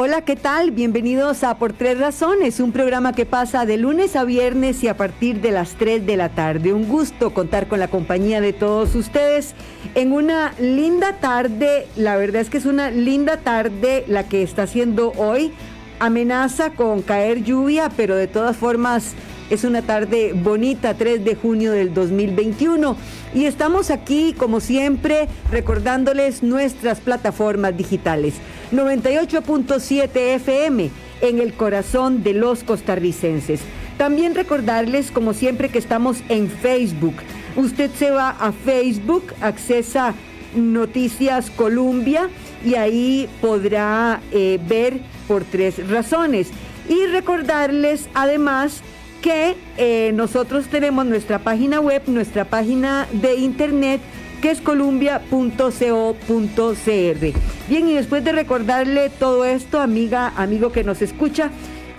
Hola, ¿qué tal? Bienvenidos a Por Tres Razones, un programa que pasa de lunes a viernes y a partir de las 3 de la tarde. Un gusto contar con la compañía de todos ustedes en una linda tarde. La verdad es que es una linda tarde la que está haciendo hoy. Amenaza con caer lluvia, pero de todas formas es una tarde bonita, 3 de junio del 2021. Y estamos aquí, como siempre, recordándoles nuestras plataformas digitales. 98.7 FM en el corazón de los costarricenses. También recordarles, como siempre, que estamos en Facebook. Usted se va a Facebook, accesa Noticias Colombia y ahí podrá ver Por Tres Razones. Y recordarles además que nosotros tenemos nuestra página web, nuestra página de internet, que es columbia.co.cr. Bien, y después de recordarle todo esto, amiga, amigo que nos escucha,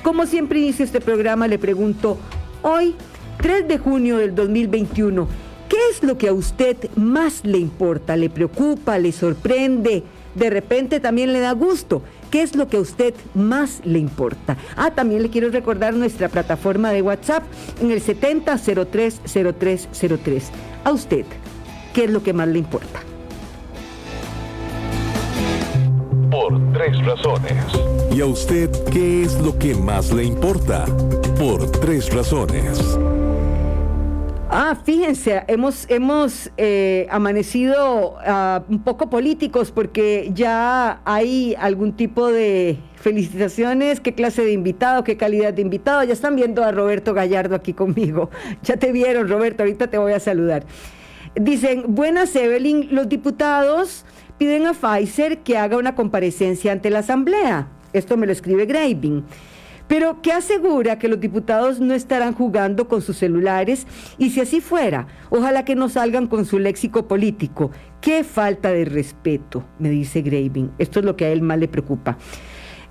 como siempre inicio este programa, le pregunto, hoy, 3 de junio del 2021, ¿qué es lo que a usted más le importa, le preocupa, le sorprende, de repente también le da gusto? ¿Qué es lo que a usted más le importa? También le quiero recordar nuestra plataforma de WhatsApp en el 70030303. A usted, ¿qué es lo que más le importa? Por Tres Razones. ¿Y a usted qué es lo que más le importa? Por Tres Razones. Fíjense, hemos amanecido un poco políticos porque ya hay algún tipo de felicitaciones. ¿Qué clase de invitado? ¿Qué calidad de invitado? Ya están viendo a Roberto Gallardo aquí conmigo. Ya te vieron, Roberto, ahorita te voy a saludar. Dicen, buenas Evelyn, los diputados piden a Pfizer que haga una comparecencia ante la Asamblea. Esto me lo escribe Graving. Pero ¿qué asegura que los diputados no estarán jugando con sus celulares? Y si así fuera, ojalá que no salgan con su léxico político. ¡Qué falta de respeto!, me dice Graving. Esto es lo que a él más le preocupa.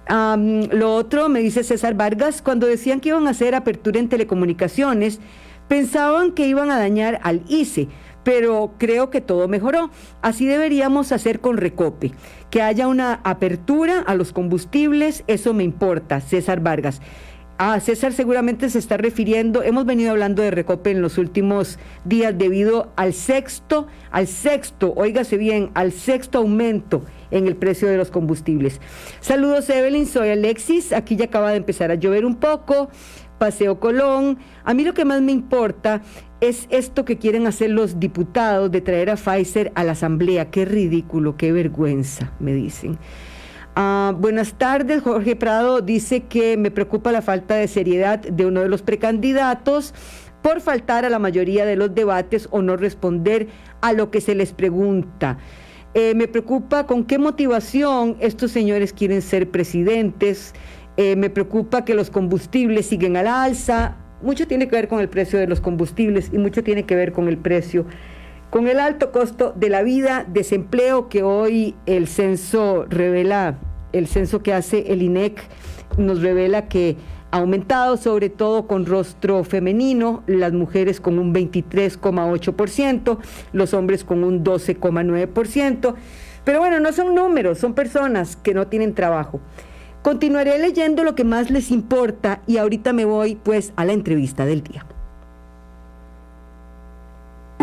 Lo otro, me dice César Vargas, cuando decían que iban a hacer apertura en telecomunicaciones, pensaban que iban a dañar al ICE, pero creo que todo mejoró. Así deberíamos hacer con Recope, que haya una apertura a los combustibles, eso me importa, César Vargas. César seguramente se está refiriendo, hemos venido hablando de Recope en los últimos días debido al sexto, óigase bien, al sexto aumento en el precio de los combustibles. Saludos Evelyn, soy Alexis, aquí ya acaba de empezar a llover un poco, Paseo Colón. A mí lo que más me importa es esto que quieren hacer los diputados de traer a Pfizer a la Asamblea. Qué ridículo, qué vergüenza, me dicen. Buenas tardes, Jorge Prado dice que me preocupa la falta de seriedad de uno de los precandidatos por faltar a la mayoría de los debates o no responder a lo que se les pregunta. Me preocupa con qué motivación estos señores quieren ser presidentes. Me preocupa que los combustibles siguen al alza. Mucho tiene que ver con el precio de los combustibles y mucho tiene que ver con el precio, con el alto costo de la vida, desempleo que hoy el censo revela, el censo que hace el INEC nos revela que ha aumentado, sobre todo con rostro femenino, las mujeres con un 23,8%, los hombres con un 12,9%. Pero bueno, no son números, son personas que no tienen trabajo. Continuaré leyendo lo que más les importa y ahorita me voy pues a la entrevista del día.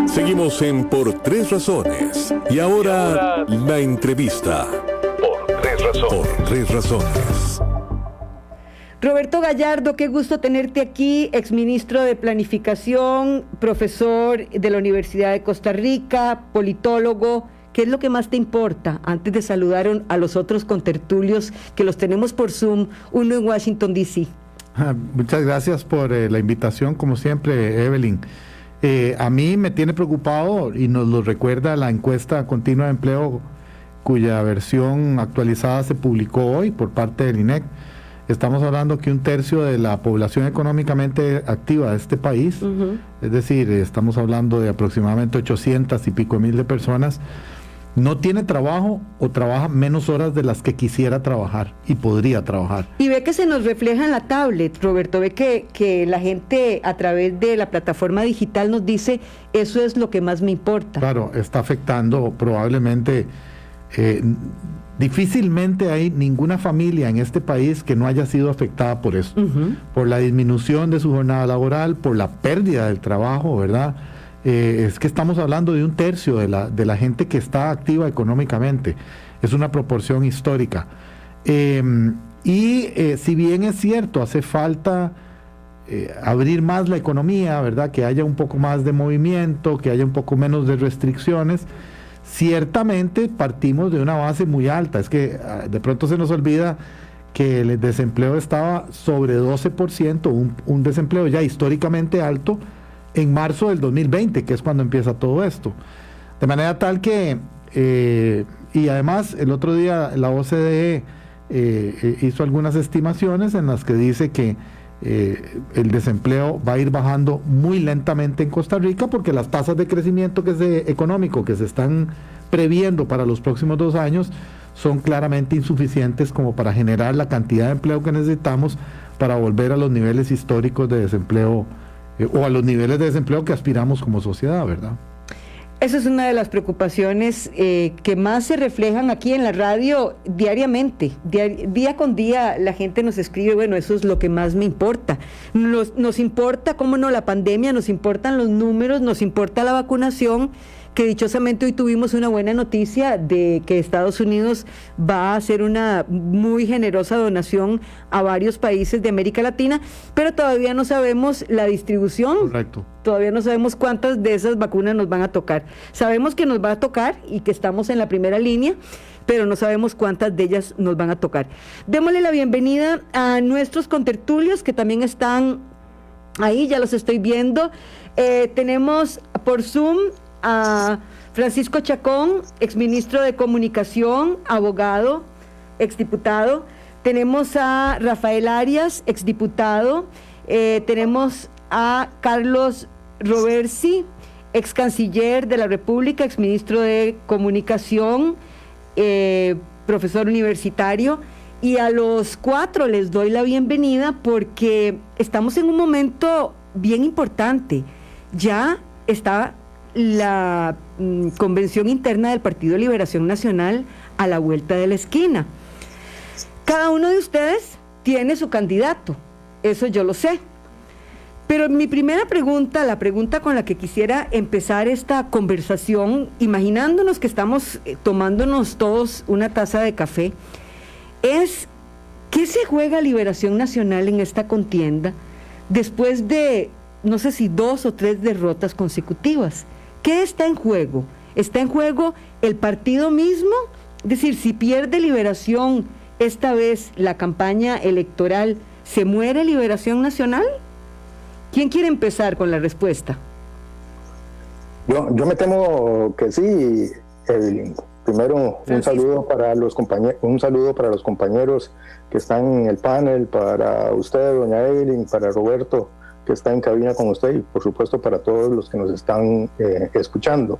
Seguimos en Por Tres Razones. Y ahora la entrevista. Por Tres Razones. Por Tres Razones. Roberto Gallardo, qué gusto tenerte aquí, exministro de Planificación, profesor de la Universidad de Costa Rica, politólogo. ¿Qué es lo que más te importa? Antes de saludar a los otros contertulios que los tenemos por Zoom, uno en Washington, D.C. Muchas gracias por la invitación, como siempre, Evelyn. A mí me tiene preocupado, y nos lo recuerda la encuesta continua de empleo, cuya versión actualizada se publicó hoy por parte del INEC. Estamos hablando que 1/3 de la población económicamente activa de este país, es decir, estamos hablando de aproximadamente 800 y pico mil de personas, no tiene trabajo o trabaja menos horas de las que quisiera trabajar y podría trabajar. Y ve que se nos refleja en la tablet, Roberto, ve que la gente a través de la plataforma digital nos dice, eso es lo que más me importa. Claro, está afectando probablemente Difícilmente hay ninguna familia en este país que no haya sido afectada por esto, por la disminución de su jornada laboral, por la pérdida del trabajo, ¿verdad? Es que estamos hablando de 1/3 de la gente que está activa económicamente. Es una proporción histórica. Si bien es cierto, hace falta abrir más la economía, ¿verdad? Que haya un poco más de movimiento, que haya un poco menos de restricciones. Ciertamente partimos de una base muy alta. Es que de pronto se nos olvida que el desempleo estaba sobre 12%, un desempleo ya históricamente alto en marzo del 2020, que es cuando empieza todo esto. De manera tal que, y además el otro día la OCDE hizo algunas estimaciones en las que dice que el desempleo va a ir bajando muy lentamente en Costa Rica, porque las tasas de crecimiento económico que se están previendo para los próximos 2 años son claramente insuficientes como para generar la cantidad de empleo que necesitamos para volver a los niveles históricos de desempleo o a los niveles de desempleo que aspiramos como sociedad, ¿verdad? Esa es una de las preocupaciones que más se reflejan aquí en la radio diariamente. Día con día la gente nos escribe, bueno, eso es lo que más me importa. Nos importa, cómo no, la pandemia, nos importan los números, nos importa la vacunación, que dichosamente hoy tuvimos una buena noticia de que Estados Unidos va a hacer una muy generosa donación a varios países de América Latina, pero todavía no sabemos la distribución. Correcto. Todavía no sabemos cuántas de esas vacunas nos van a tocar. Sabemos que nos va a tocar y que estamos en la primera línea, pero no sabemos cuántas de ellas nos van a tocar. Démosle la bienvenida a nuestros contertulios que también están ahí, ya los estoy viendo. Tenemos por Zoom a Francisco Chacón, exministro de Comunicación, abogado, exdiputado. Tenemos a Rafael Arias, exdiputado. Tenemos a Carlos Roversi, ex canciller de la República, exministro de Comunicación, profesor universitario, y a los 4 les doy la bienvenida porque estamos en un momento bien importante. Ya está la convención interna del Partido de Liberación Nacional a la vuelta de la esquina. Cada uno de ustedes tiene su candidato, eso yo lo sé. Pero mi primera pregunta, la pregunta con la que quisiera empezar esta conversación, imaginándonos que estamos tomándonos todos una taza de café, es ¿qué se juega Liberación Nacional en esta contienda después de, no sé si 2 o 3 derrotas consecutivas? ¿Qué está en juego? ¿Está en juego el partido mismo? Es decir, si pierde Liberación esta vez la campaña electoral, ¿se muere Liberación Nacional? ¿Quién quiere empezar con la respuesta? Yo me temo que sí, Evelyn. Primero, un saludo para los compañeros que están en el panel, para usted, doña Evelyn, para Roberto, que está en cabina con usted, y por supuesto para todos los que nos están escuchando.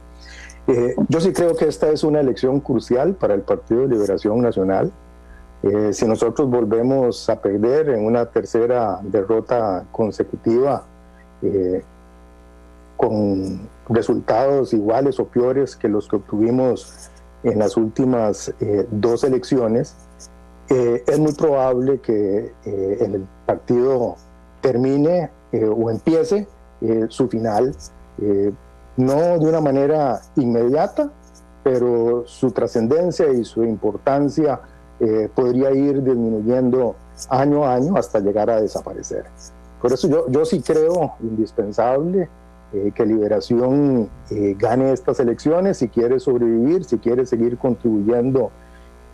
Yo sí creo que esta es una elección crucial para el Partido de Liberación Nacional. Si nosotros volvemos a perder en una tercera derrota consecutiva, con resultados iguales o peores que los que obtuvimos en las últimas 2 elecciones, es muy probable que el partido termine o empiece su final, no de una manera inmediata, pero su trascendencia y su importancia podría ir disminuyendo año a año hasta llegar a desaparecer. Por eso yo sí creo indispensable que Liberación gane estas elecciones si quiere sobrevivir, si quiere seguir contribuyendo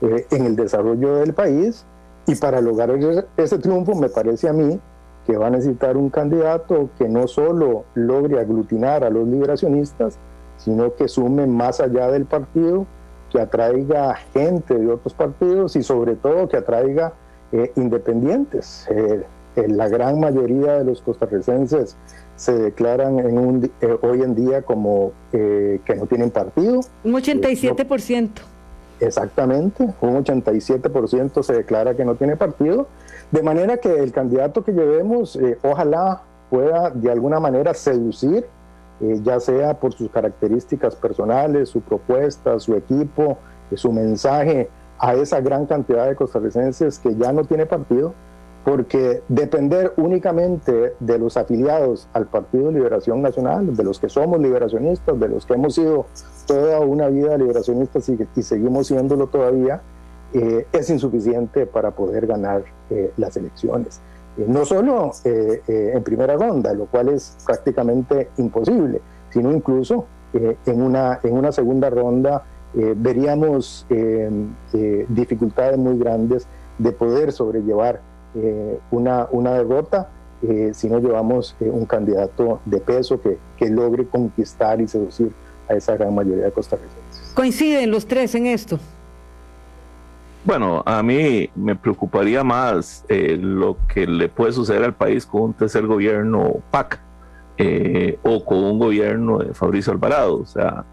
en el desarrollo del país, y para lograr ese triunfo me parece a mí que va a necesitar un candidato que no solo logre aglutinar a los liberacionistas, sino que sume más allá del partido, que atraiga gente de otros partidos y sobre todo que atraiga independientes. La gran mayoría de los costarricenses se declaran hoy en día como que no tienen partido. Un 87%. Exactamente, un 87% se declara que no tiene partido, de manera que el candidato que llevemos ojalá pueda de alguna manera seducir, ya sea por sus características personales, su propuesta, su equipo, su mensaje a esa gran cantidad de costarricenses que ya no tiene partido, porque depender únicamente de los afiliados al Partido de Liberación Nacional, de los que somos liberacionistas, de los que hemos sido toda una vida liberacionistas y seguimos siéndolo todavía, es insuficiente para poder ganar las elecciones. No solo en primera ronda, lo cual es prácticamente imposible, sino incluso en una segunda ronda veríamos dificultades muy grandes de poder sobrellevar una derrota si no llevamos un candidato de peso que logre conquistar y seducir a esa gran mayoría de costarricenses. ¿Coinciden los tres en esto? Bueno, a mí me preocuparía más lo que le puede suceder al país con un tercer gobierno PAC o con un gobierno de Fabricio Alvarado, o sea,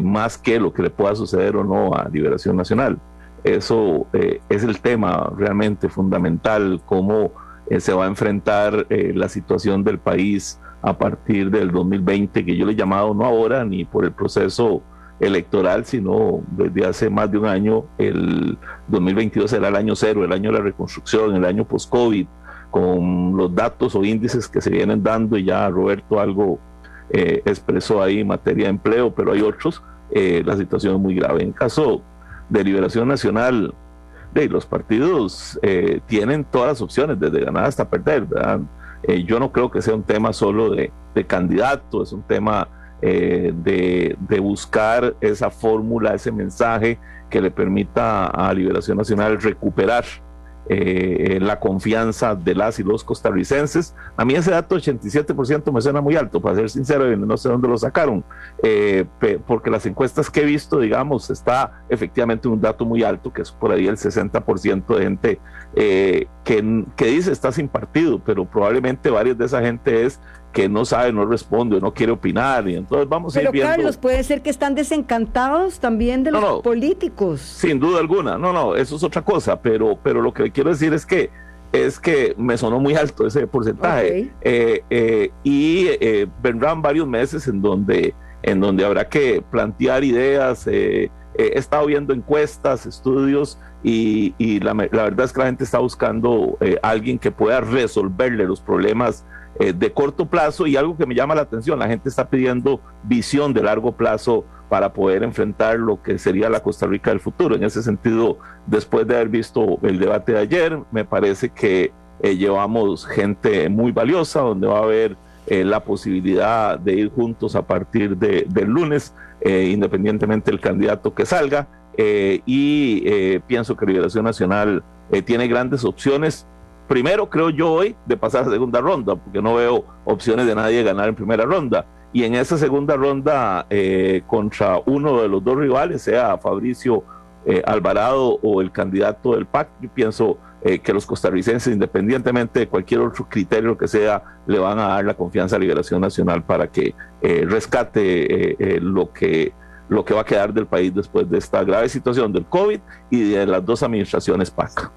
más que lo que le pueda suceder o no a Liberación Nacional. Eso es el tema realmente fundamental, cómo se va a enfrentar la situación del país a partir del 2020, que yo le he llamado no ahora ni por el proceso electoral, sino desde hace más de un año. El 2022 será el año cero, el año de la reconstrucción, el año post-COVID, con los datos o índices que se vienen dando, y ya Roberto algo expresó ahí en materia de empleo, pero hay otros, la situación es muy grave. En caso de Liberación Nacional, los partidos tienen todas las opciones, desde ganar hasta perder, ¿verdad? Yo no creo que sea un tema solo de candidato, es un tema de buscar esa fórmula, ese mensaje que le permita a Liberación Nacional recuperar la confianza de las y los costarricenses. A mí ese dato 87% me suena muy alto, para ser sincero, no sé dónde lo sacaron, porque las encuestas que he visto, digamos, está efectivamente un dato muy alto, que es por ahí el 60% de gente que dice está sin partido, pero probablemente varias de esa gente es que no sabe, no responde, no quiere opinar, y entonces vamos a ir viendo. Pero Carlos, puede ser que están desencantados también de los políticos. Sin duda alguna, eso es otra cosa, pero lo que quiero decir es que me sonó muy alto ese porcentaje, y vendrán varios meses en donde habrá que plantear ideas. He estado viendo encuestas, estudios, y la verdad es que la gente está buscando alguien que pueda resolverle los problemas de corto plazo, y algo que me llama la atención, la gente está pidiendo visión de largo plazo para poder enfrentar lo que sería la Costa Rica del futuro. En ese sentido, después de haber visto el debate de ayer, me parece que llevamos gente muy valiosa, donde va a haber la posibilidad de ir juntos a partir del lunes, independientemente del candidato que salga, y pienso que Liberación Nacional tiene grandes opciones. Primero, creo yo hoy, de pasar a segunda ronda, porque no veo opciones de nadie de ganar en primera ronda. Y en esa segunda ronda, contra uno de los dos rivales, sea Fabricio Alvarado o el candidato del PAC, yo pienso que los costarricenses, independientemente de cualquier otro criterio que sea, le van a dar la confianza a Liberación Nacional para que rescate lo que va a quedar del país después de esta grave situación del COVID y de las dos administraciones PAC.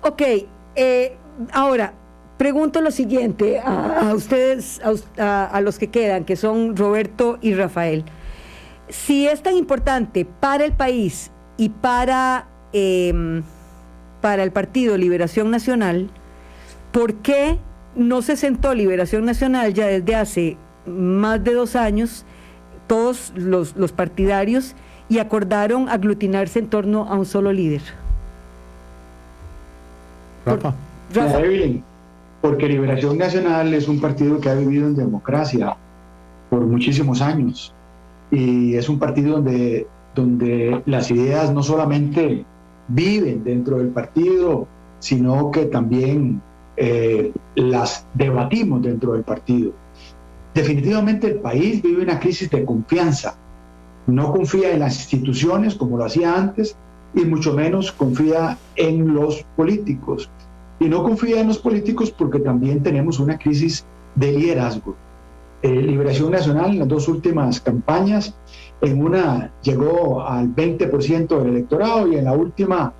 Ok. Ahora, pregunto lo siguiente a ustedes, a los que quedan, que son Roberto y Rafael. Si es tan importante para el país y para el Partido Liberación Nacional, ¿por qué no se sentó Liberación Nacional ya desde hace más de 2 años, todos los partidarios, y acordaron aglutinarse en torno a un solo líder? Rafa. Evelyn, porque Liberación Nacional es un partido que ha vivido en democracia por muchísimos años, y es un partido donde las ideas no solamente viven dentro del partido, sino que también las debatimos dentro del partido. Definitivamente el país vive una crisis de confianza, no confía en las instituciones como lo hacía antes, y mucho menos confía en los políticos. Y no confía en los políticos porque también tenemos una crisis de liderazgo. Liberación Nacional en las 2 últimas campañas, en una llegó al 20% del electorado, y en la última,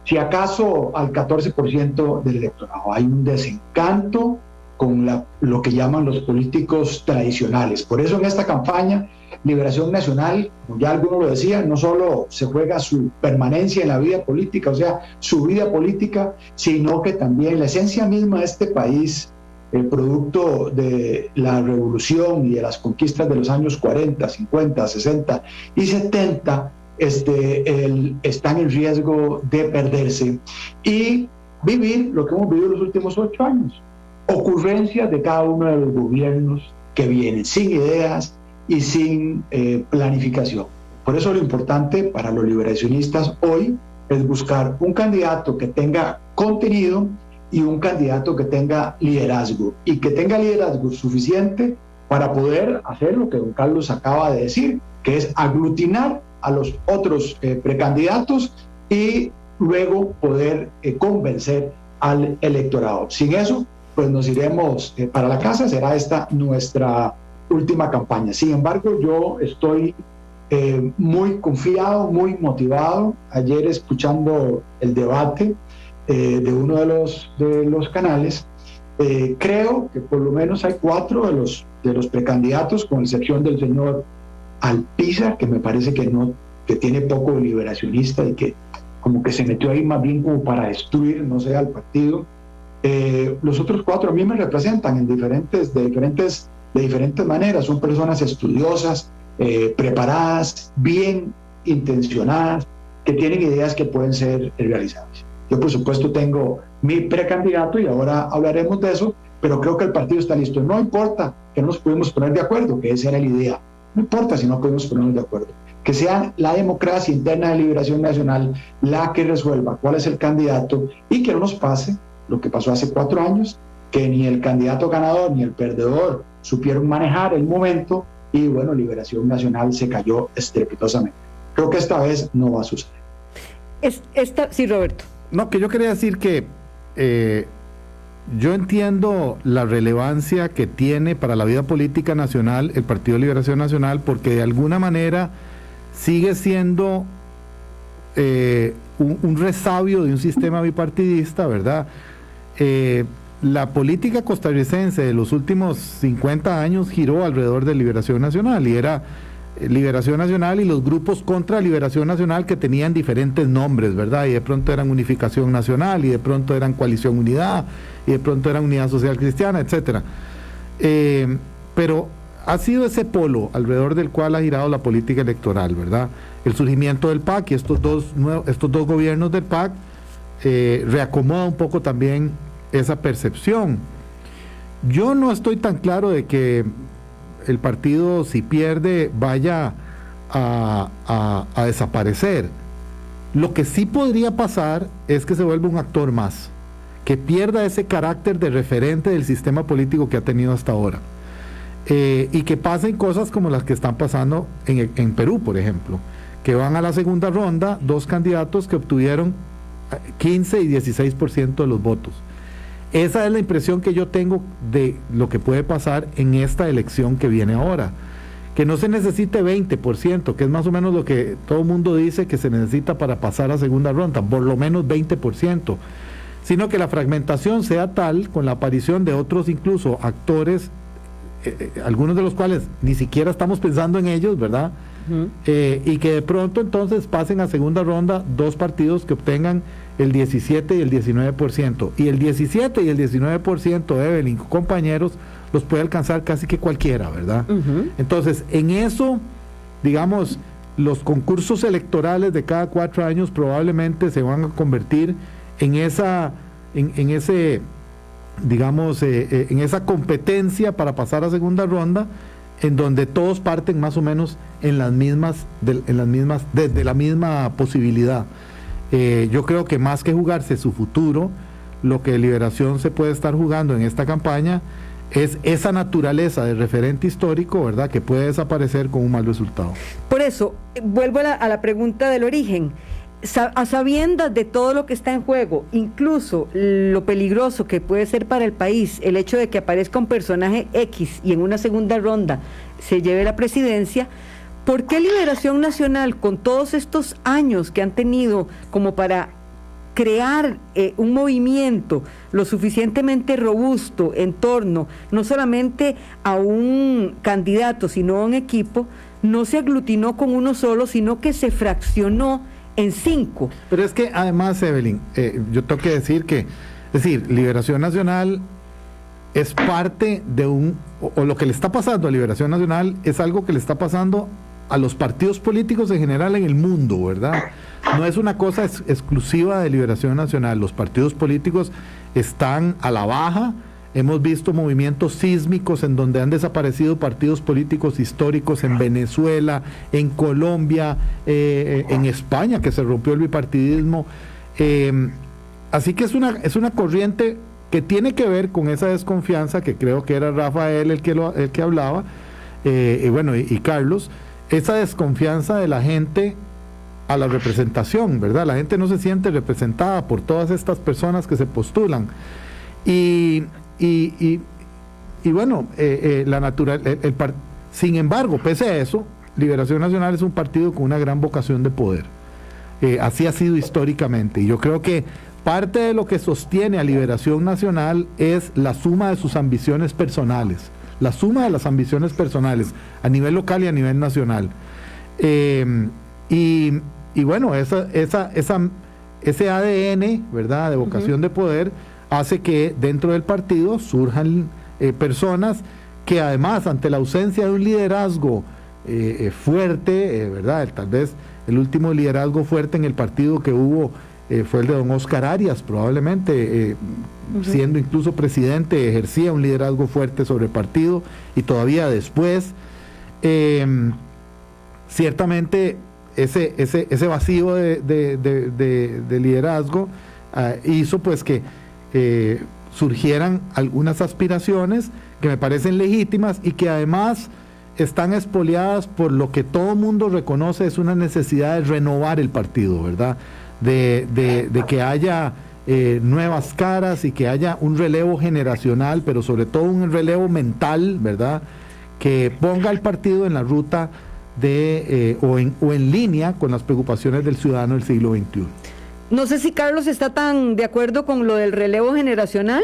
si acaso, al 14% del electorado. Hay un desencanto con lo que llaman los políticos tradicionales. Por eso en esta campaña Liberación Nacional, como ya algunos lo decían, no solo se juega su permanencia en la vida política, o sea, su vida política, sino que también la esencia misma de este país, el producto de la revolución y de las conquistas de los años 40, 50, 60 y 70, está en riesgo de perderse y vivir lo que hemos vivido los últimos 8 años. Ocurrencias de cada uno de los gobiernos que vienen, sin ideas y sin planificación. Por eso lo importante para los liberacionistas hoy es buscar un candidato que tenga contenido y un candidato que tenga liderazgo, y que tenga liderazgo suficiente para poder hacer lo que don Carlos acaba de decir, que es aglutinar a los otros precandidatos y luego poder convencer al electorado. Sin eso, pues nos iremos para la casa, será esta nuestra última campaña. Sin embargo, yo estoy muy confiado, muy motivado. Ayer, escuchando el debate de uno de los canales, creo que por lo menos hay 4 de los precandidatos, con excepción del señor Alpizar, que me parece que tiene poco de liberacionista y que como que se metió ahí más bien como para destruir, no sé, al partido. Los otros 4 a mí me representan de diferentes maneras. Son personas estudiosas, preparadas, bien intencionadas, que tienen ideas que pueden ser realizables. Yo, por supuesto, tengo mi precandidato y ahora hablaremos de eso, pero creo que el partido está listo. No importa que no nos pudimos poner de acuerdo, que esa era la idea. No importa si no podemos ponernos de acuerdo. Que sea la democracia interna de Liberación Nacional la que resuelva cuál es el candidato, y que no nos pase lo que pasó hace 4 años, que ni el candidato ganador ni el perdedor supieron manejar el momento y, bueno, Liberación Nacional se cayó estrepitosamente. Creo que esta vez no va a suceder. Sí, Roberto. No, que yo quería decir que yo entiendo la relevancia que tiene para la vida política nacional el Partido de Liberación Nacional, porque de alguna manera sigue siendo un resabio de un sistema bipartidista, ¿verdad? La política costarricense de los últimos 50 años giró alrededor de Liberación Nacional, y era Liberación Nacional y los grupos contra Liberación Nacional, que tenían diferentes nombres, ¿verdad? Y de pronto eran Unificación Nacional, y de pronto eran Coalición Unidad, y de pronto eran Unidad Social Cristiana, etcétera. Pero ha sido ese polo alrededor del cual ha girado la política electoral, ¿verdad? El surgimiento del PAC y estos dos gobiernos del PAC reacomoda un poco también esa percepción. Yo no estoy tan claro de que el partido, si pierde, vaya a desaparecer. Lo que sí podría pasar es que se vuelva un actor más, que pierda ese carácter de referente del sistema político que ha tenido hasta ahora, y que pasen cosas como las que están pasando en Perú, por ejemplo, que van a la segunda ronda 2 candidatos que obtuvieron 15 y 16% de los votos. Esa es la impresión que yo tengo de lo que puede pasar en esta elección que viene ahora. Que no se necesite 20%, que es más o menos lo que todo el mundo dice que se necesita para pasar a segunda ronda, por lo menos 20%, sino que la fragmentación sea tal, con la aparición de otros incluso actores, algunos de los cuales ni siquiera estamos pensando en ellos, ¿verdad? Y que de pronto entonces pasen a segunda ronda 2 partidos que obtengan el 17 y el 19%, y el 17 y el 19% de Evelyn, compañeros, los puede alcanzar casi que cualquiera, ¿verdad? Entonces, en eso, digamos, los concursos electorales de cada 4 años probablemente se van a convertir en esa competencia para pasar a segunda ronda, en donde todos parten más o menos desde la misma posibilidad. Yo creo que más que jugarse su futuro, lo que Liberación se puede estar jugando en esta campaña es esa naturaleza de referente histórico, ¿verdad?, que puede desaparecer con un mal resultado. Por eso, vuelvo a la pregunta del origen. A sabiendas de todo lo que está en juego, incluso lo peligroso que puede ser para el país el hecho de que aparezca un personaje X y en una segunda ronda se lleve la presidencia, ¿por qué Liberación Nacional, con todos estos años que han tenido como para crear un movimiento lo suficientemente robusto en torno no solamente a un candidato, sino a un equipo, no se aglutinó con uno solo, sino que se fraccionó en 5. Pero es que además, Evelyn, yo tengo que decir que, es decir, Liberación Nacional es parte de o lo que le está pasando a Liberación Nacional es algo que le está pasando a los partidos políticos en general en el mundo, ¿verdad? No es una cosa exclusiva de Liberación Nacional. Los partidos políticos están a la baja. Hemos visto movimientos sísmicos en donde han desaparecido partidos políticos históricos en Venezuela, en Colombia, en España, que se rompió el bipartidismo. Así que es una corriente que tiene que ver con esa desconfianza, que creo que era Rafael el que hablaba, y Carlos, esa desconfianza de la gente a la representación, ¿verdad? La gente no se siente representada por todas estas personas que se postulan. Sin embargo, pese a eso, Liberación Nacional es un partido con una gran vocación de poder. Así ha sido históricamente. Y yo creo que parte de lo que sostiene a Liberación Nacional es la suma de sus ambiciones personales. La suma de las ambiciones personales a nivel local y a nivel nacional. Ese ADN, ¿verdad?, de vocación de poder, hace que dentro del partido surjan personas que además, ante la ausencia de un liderazgo fuerte, ¿verdad?, tal vez el último liderazgo fuerte en el partido que hubo fue el de don Oscar Arias, probablemente, siendo incluso presidente, ejercía un liderazgo fuerte sobre el partido, y todavía después, ciertamente ese vacío de liderazgo hizo pues que surgieran algunas aspiraciones que me parecen legítimas y que además están espoliadas por lo que todo mundo reconoce es una necesidad de renovar el partido, ¿verdad? De que haya nuevas caras y que haya un relevo generacional, pero sobre todo un relevo mental, ¿verdad?, que ponga al partido en la ruta o en línea con las preocupaciones del ciudadano del siglo XXI. No sé si Carlos está tan de acuerdo con lo del relevo generacional.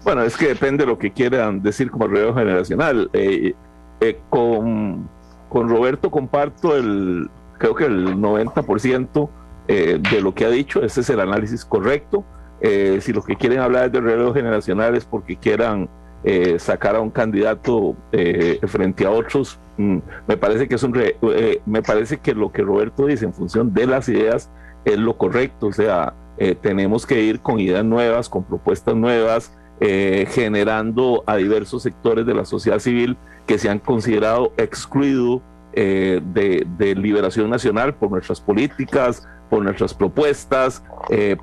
Bueno, es que depende de lo que quieran decir como relevo generacional. Con Roberto comparto creo que el 90% de lo que ha dicho. Ese es el análisis correcto. Si lo que quieren hablar es de relevo generacional es porque quieran sacar a un candidato frente a otros, me parece que me parece que lo que Roberto dice en función de las ideas es lo correcto. O sea, tenemos que ir con ideas nuevas, con propuestas nuevas, generando a diversos sectores de la sociedad civil que se han considerado excluidos de Liberación Nacional por nuestras políticas, por nuestras propuestas,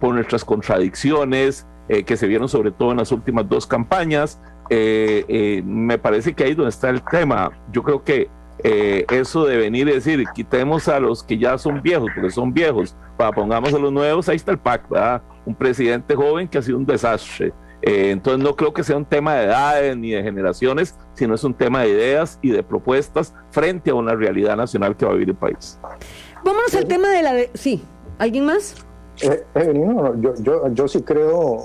por nuestras contradicciones que se vieron sobre todo en las últimas 2 campañas. Me parece que ahí es donde está el tema. Yo creo que eso de venir y decir quitemos a los que ya son viejos porque son viejos, pongamos a los nuevos, ahí está el PAC, ¿verdad? Un presidente joven que ha sido un desastre. Entonces no creo que sea un tema de edades ni de generaciones, sino es un tema de ideas y de propuestas frente a una realidad nacional que va a vivir el país. Vámonos al tema de la... Sí, ¿alguien más? Yo sí creo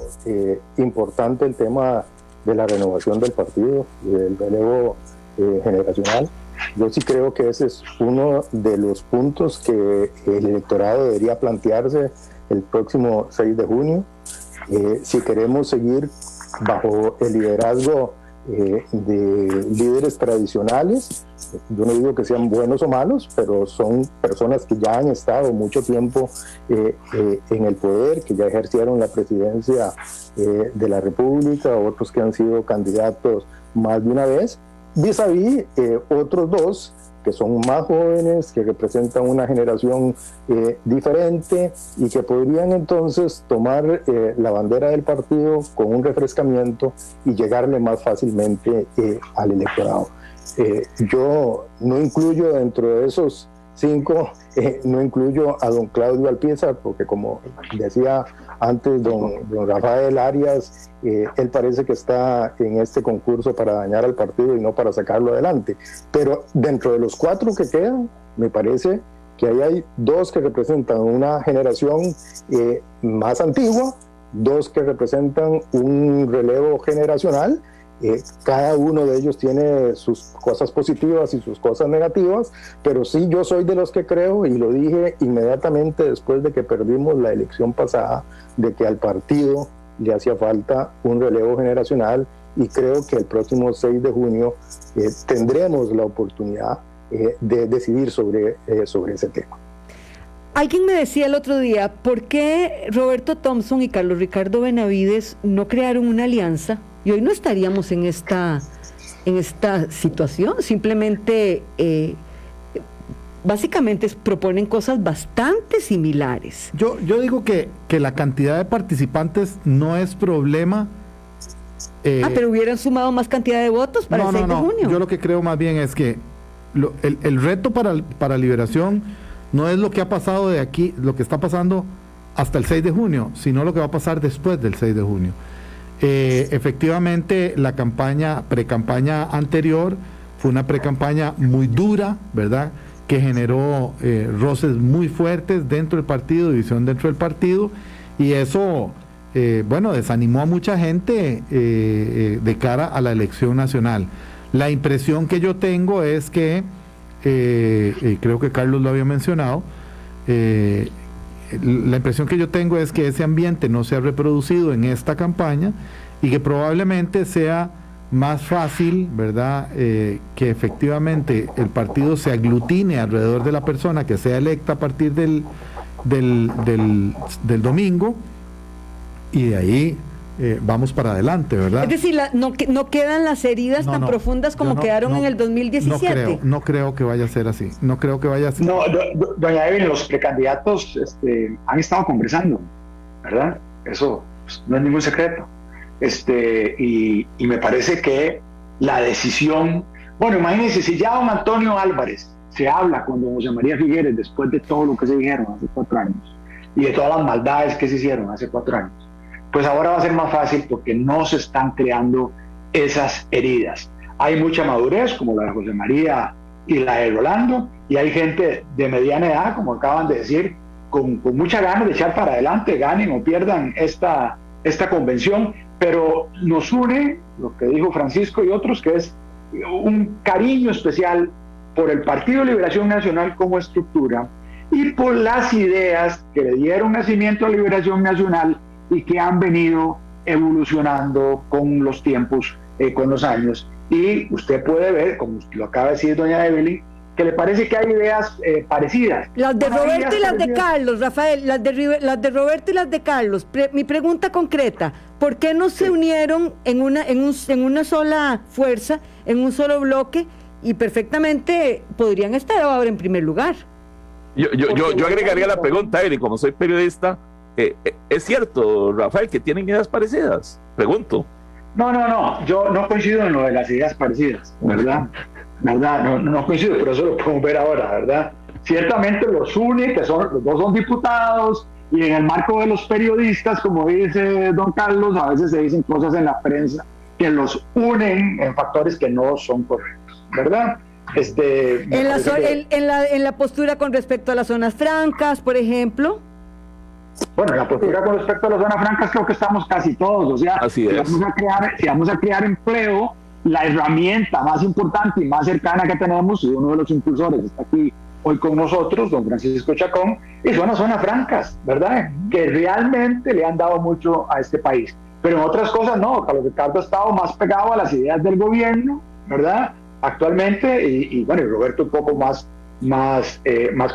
importante el tema de la renovación del partido y del relevo generacional. Yo sí creo que ese es uno de los puntos que el electorado debería plantearse el próximo 6 de junio. Si queremos seguir bajo el liderazgo de líderes tradicionales, yo no digo que sean buenos o malos, pero son personas que ya han estado mucho tiempo en el poder, que ya ejercieron la presidencia de la República, otros que han sido candidatos más de una vez, vis-a-vis otros 2 que son más jóvenes, que representan una generación diferente y que podrían entonces tomar la bandera del partido con un refrescamiento y llegarle más fácilmente al electorado. Yo no incluyo dentro de esos 5, no incluyo a don Claudio Alpizar, porque como decía antes don Rafael Arias, él parece que está en este concurso para dañar al partido y no para sacarlo adelante. Pero dentro de los 4 que quedan, me parece que ahí hay 2 que representan una generación más antigua, 2 que representan un relevo generacional Cada uno de ellos tiene sus cosas positivas y sus cosas negativas, pero sí, yo soy de los que creo, y lo dije inmediatamente después de que perdimos la elección pasada, de que al partido le hacía falta un relevo generacional, y creo que el próximo 6 de junio tendremos la oportunidad de decidir sobre ese tema. Alguien me decía el otro día, ¿por qué Roberto Thompson y Carlos Ricardo Benavides no crearon una alianza? Y hoy no estaríamos en esta situación. Simplemente, básicamente proponen cosas bastante similares. Yo digo que la cantidad de participantes no es problema. Pero hubieran sumado más cantidad de votos para el 6 de junio. Yo lo que creo más bien es que el reto para Liberación no es lo que ha pasado de aquí, lo que está pasando hasta el 6 de junio, sino lo que va a pasar después del 6 de junio. Efectivamente, la pre-campaña anterior fue una pre-campaña muy dura, ¿verdad?, que generó roces muy fuertes dentro del partido, división dentro del partido, y eso, desanimó a mucha gente de cara a la elección nacional. La impresión que yo tengo es que, creo que Carlos lo había mencionado, la impresión que yo tengo es que ese ambiente no se ha reproducido en esta campaña y que probablemente sea más fácil, ¿verdad?, que efectivamente el partido se aglutine alrededor de la persona que sea electa a partir del domingo, y de ahí vamos para adelante, ¿verdad? Es decir, no quedan las heridas tan profundas como quedaron en el 2017. No creo que vaya a ser así. No creo que vaya a ser. No, doña Evelyn, los precandidatos han estado conversando, ¿verdad? Eso pues, no es ningún secreto. Y me parece que la decisión, bueno, imagínense, si ya don Antonio Álvarez se habla con don José María Figueres después de todo lo que se dijeron hace 4 años y de todas las maldades que se hicieron hace 4 años, pues ahora va a ser más fácil porque no se están creando esas heridas. Hay mucha madurez, como la de José María y la de Rolando, y hay gente de mediana edad, como acaban de decir, con muchas ganas de echar para adelante, ganen o pierdan esta convención, pero nos une, lo que dijo Francisco y otros, que es un cariño especial por el Partido de Liberación Nacional como estructura y por las ideas que le dieron nacimiento a Liberación Nacional y que han venido evolucionando con los tiempos, con los años. Y usted puede ver, como lo acaba de decir doña Evelyn, que le parece que hay ideas parecidas. Las de Roberto y las de Carlos, Rafael, las de Roberto y las de Carlos. Mi pregunta concreta, ¿por qué no se unieron en una sola fuerza, en un solo bloque, y perfectamente podrían estar ahora en primer lugar? Yo agregaría la pregunta, Evelyn, como soy periodista, ¿es cierto, Rafael, que tienen ideas parecidas? Pregunto. No, yo no coincido en lo de las ideas parecidas, ¿verdad? No coincido, pero eso lo podemos ver ahora, ¿verdad? Ciertamente los une, que los dos son diputados, y en el marco de los periodistas, como dice don Carlos, a veces se dicen cosas en la prensa que los unen en factores que no son correctos, ¿verdad? En la postura con respecto a las zonas francas, por ejemplo. Bueno, la postura con respecto a las zonas francas creo que estamos casi todos, o sea, si vamos a crear empleo, la herramienta más importante y más cercana que tenemos, y uno de los impulsores está aquí hoy con nosotros, don Francisco Chacón, y son las zonas francas, ¿verdad?, que realmente le han dado mucho a este país. Pero en otras cosas no, Carlos Ricardo ha estado más pegado a las ideas del gobierno, ¿verdad?, actualmente, y bueno, y Roberto un poco más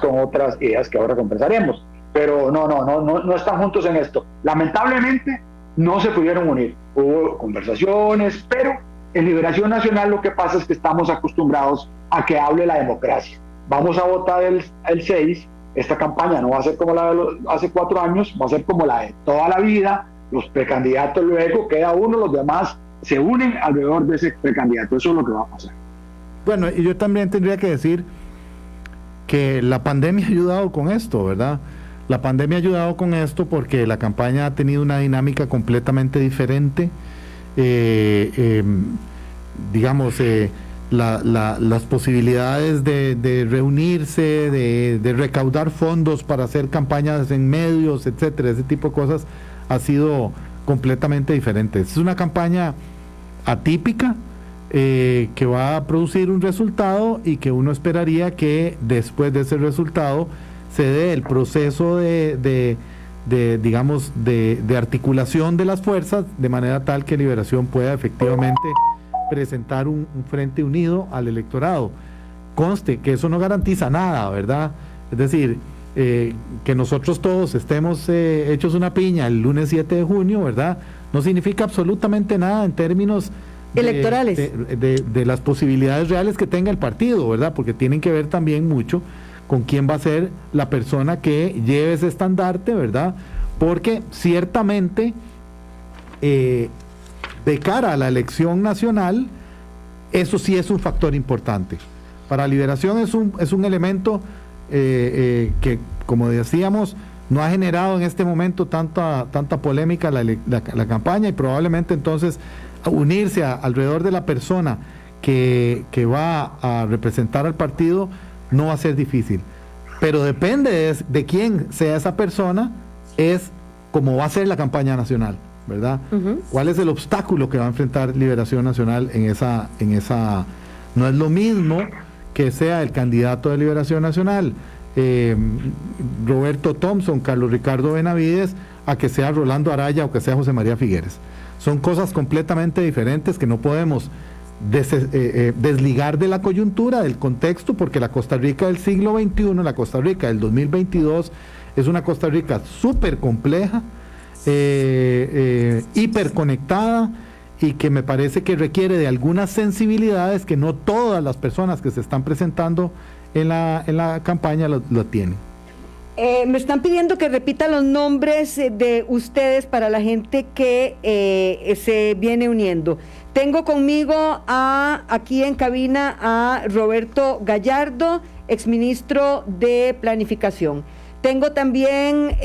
con otras ideas que ahora conversaremos. Pero no están juntos en esto. Lamentablemente no se pudieron unir. Hubo conversaciones, pero en Liberación Nacional lo que pasa es que estamos acostumbrados a que hable la democracia. Vamos a votar el 6, esta campaña no va a ser como la de hace 4 años, va a ser como la de toda la vida, los precandidatos luego, queda uno, los demás se unen alrededor de ese precandidato, eso es lo que va a pasar. Bueno, y yo también tendría que decir que la pandemia ha ayudado con esto, ¿verdad? La pandemia ha ayudado con esto porque la campaña ha tenido una dinámica completamente diferente. Las posibilidades de reunirse, de recaudar fondos para hacer campañas en medios, etcétera, ese tipo de cosas, ha sido completamente diferente. Es una campaña atípica, que va a producir un resultado y que uno esperaría que después de ese resultado se dé el proceso de articulación de las fuerzas, de manera tal que Liberación pueda efectivamente presentar un frente unido al electorado. Conste que eso no garantiza nada, ¿verdad? Es decir, que nosotros todos estemos hechos una piña el lunes 7 de junio, ¿verdad? No significa absolutamente nada en términos electorales de las posibilidades reales que tenga el partido, ¿verdad? Porque tienen que ver también mucho con quién va a ser la persona que lleve ese estandarte, ¿verdad? Porque ciertamente de cara a la elección nacional, eso sí es un factor importante. Para Liberación es un elemento que, como decíamos, no ha generado en este momento tanta polémica la campaña, y probablemente entonces unirse alrededor de la persona que va a representar al partido no va a ser difícil, pero depende de quién sea esa persona, es como va a ser la campaña nacional, ¿verdad? Uh-huh. ¿Cuál es el obstáculo que va a enfrentar Liberación Nacional en esa? No es lo mismo que sea el candidato de Liberación Nacional Roberto Thompson, Carlos Ricardo Benavides, a que sea Rolando Araya o que sea José María Figueres. Son cosas completamente diferentes que no podemos desligar de la coyuntura, del contexto, porque la Costa Rica del siglo XXI, la Costa Rica del 2022, es una Costa Rica súper compleja, hiperconectada, y que me parece que requiere de algunas sensibilidades que no todas las personas que se están presentando en la campaña lo tienen. Me están pidiendo que repita los nombres de ustedes para la gente que se viene uniendo. Tengo conmigo aquí en cabina a Roberto Gallardo, exministro de Planificación. Tengo también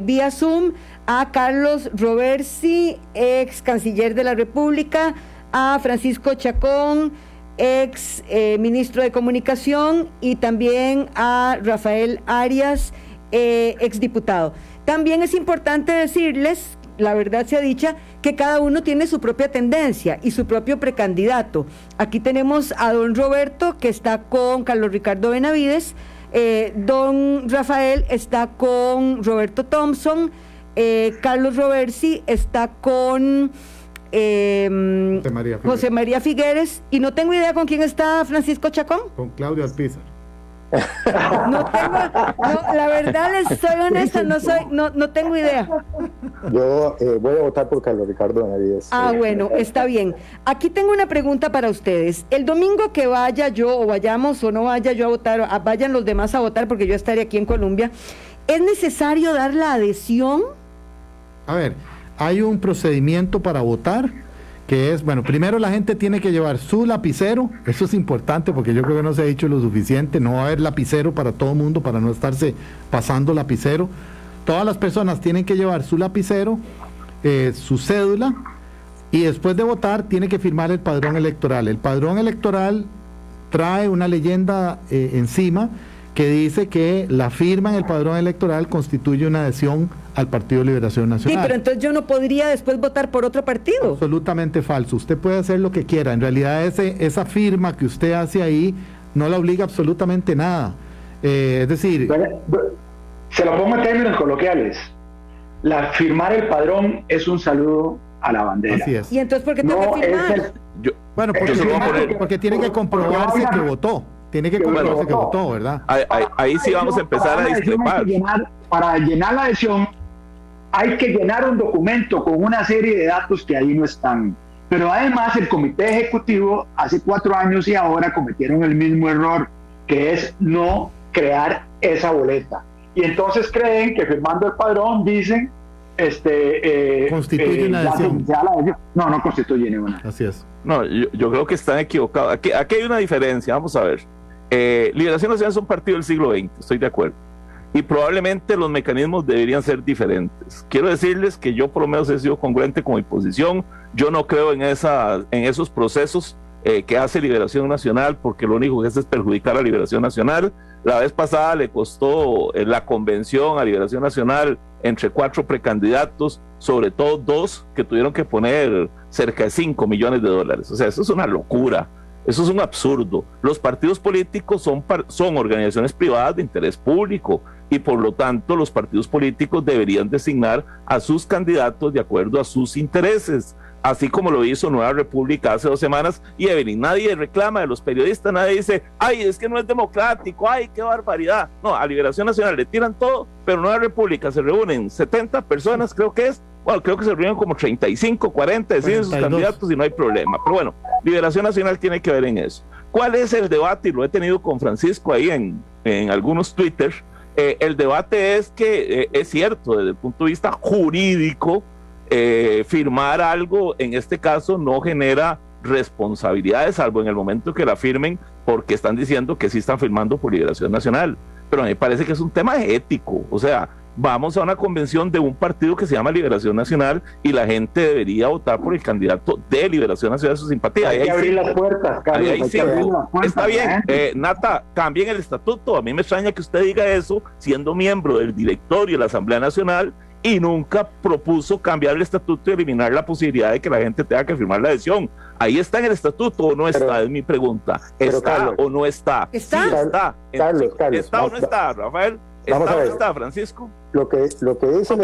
vía Zoom a Carlos Roversi, ex canciller de la República, a Francisco Chacón, ex ministro de Comunicación, y también a Rafael Arias, ex diputado. También es importante decirles, la verdad sea dicha, que cada uno tiene su propia tendencia y su propio precandidato. Aquí tenemos a don Roberto, que está con Carlos Ricardo Benavides, don Rafael está con Roberto Thompson, Carlos Roversi está con José María Figueres, y no tengo idea con quién está Francisco Chacón. Con Claudio Alpizar. La verdad, les soy honesta, no tengo idea. Yo voy a votar por Carlos Ricardo Benavides. Bueno, está bien. Aquí tengo una pregunta para ustedes. El domingo que vaya yo, o vayamos o no vaya yo a votar, vayan los demás a votar, porque yo estaré aquí en Colombia, ¿es necesario dar la adhesión? A ver, hay un procedimiento para votar, que es, bueno, primero la gente tiene que llevar su lapicero. Eso es importante porque yo creo que no se ha dicho lo suficiente. No va a haber lapicero para todo el mundo, para no estarse pasando lapicero. Todas las personas tienen que llevar su lapicero, su cédula, y después de votar tiene que firmar el padrón electoral. El padrón electoral trae una leyenda encima que dice que la firma en el padrón electoral constituye una adhesión al Partido de Liberación Nacional. Sí, pero entonces yo no podría después votar por otro partido. Absolutamente falso. Usted puede hacer lo que quiera. En realidad esa firma que usted hace ahí no la obliga absolutamente nada. Es decir... Se lo pongo en términos coloquiales. Firmar el padrón es un saludo a la bandera. Así es. ¿Y entonces por qué tengo que firmar? Porque tiene que comprobarse que votó. Tiene que comprobarse que votó, ¿verdad? Ahí sí vamos a empezar a discrepar. Para llenar la adhesión hay que llenar un documento con una serie de datos que ahí no están. Pero además el comité ejecutivo hace 4 años y ahora cometieron el mismo error, que es no crear esa boleta. Y entonces creen que firmando el padrón dicen constituye una adhesión. No constituye ninguna. Así es. No, yo creo que están equivocados. Aquí hay una diferencia, vamos a ver. Liberación Nacional es un partido del siglo XX, estoy de acuerdo. Y probablemente los mecanismos deberían ser diferentes. Quiero decirles que yo por lo menos he sido congruente con mi posición. Yo no creo en esos procesos que hace Liberación Nacional, porque lo único que hace es perjudicar a Liberación Nacional. La vez pasada le costó la convención a Liberación Nacional entre 4 precandidatos, sobre todo 2 que tuvieron que poner cerca de 5 millones de dólares. O sea, eso es una locura, eso es un absurdo. Los partidos políticos son organizaciones privadas de interés público y por lo tanto los partidos políticos deberían designar a sus candidatos de acuerdo a sus intereses, así como lo hizo Nueva República hace 2 semanas. Y Evelyn, nadie reclama de los periodistas, nadie dice, ay, es que no es democrático, ay, qué barbaridad. No, a Liberación Nacional le tiran todo, pero Nueva República se reúnen 70 personas, creo que se reúnen como 35, 40, deciden sus candidatos y no hay problema. Pero bueno, Liberación Nacional tiene que ver en eso. ¿Cuál es el debate? Y lo he tenido con Francisco ahí en algunos Twitter. El debate es que es cierto, desde el punto de vista jurídico, firmar algo en este caso no genera responsabilidades, salvo en el momento que la firmen, porque están diciendo que sí están firmando por Liberación Nacional. Pero a mí me parece que es un tema ético. O sea, vamos a una convención de un partido que se llama Liberación Nacional y la gente debería votar por el candidato de Liberación Nacional de su simpatía. Hay que abrir las puertas, Carlos. Está bien, Nata, cambien el estatuto. A mí me extraña que usted diga eso siendo miembro del directorio de la Asamblea Nacional y nunca propuso cambiar el estatuto y eliminar la posibilidad de que la gente tenga que firmar la adhesión. Ahí está en el estatuto o no está, es mi pregunta. ¿Está Carlos, o no está? ¿Está? Sí, está. Carlos, ¿Está o no está, Rafael? ¿Está o no está, Francisco? Lo que dice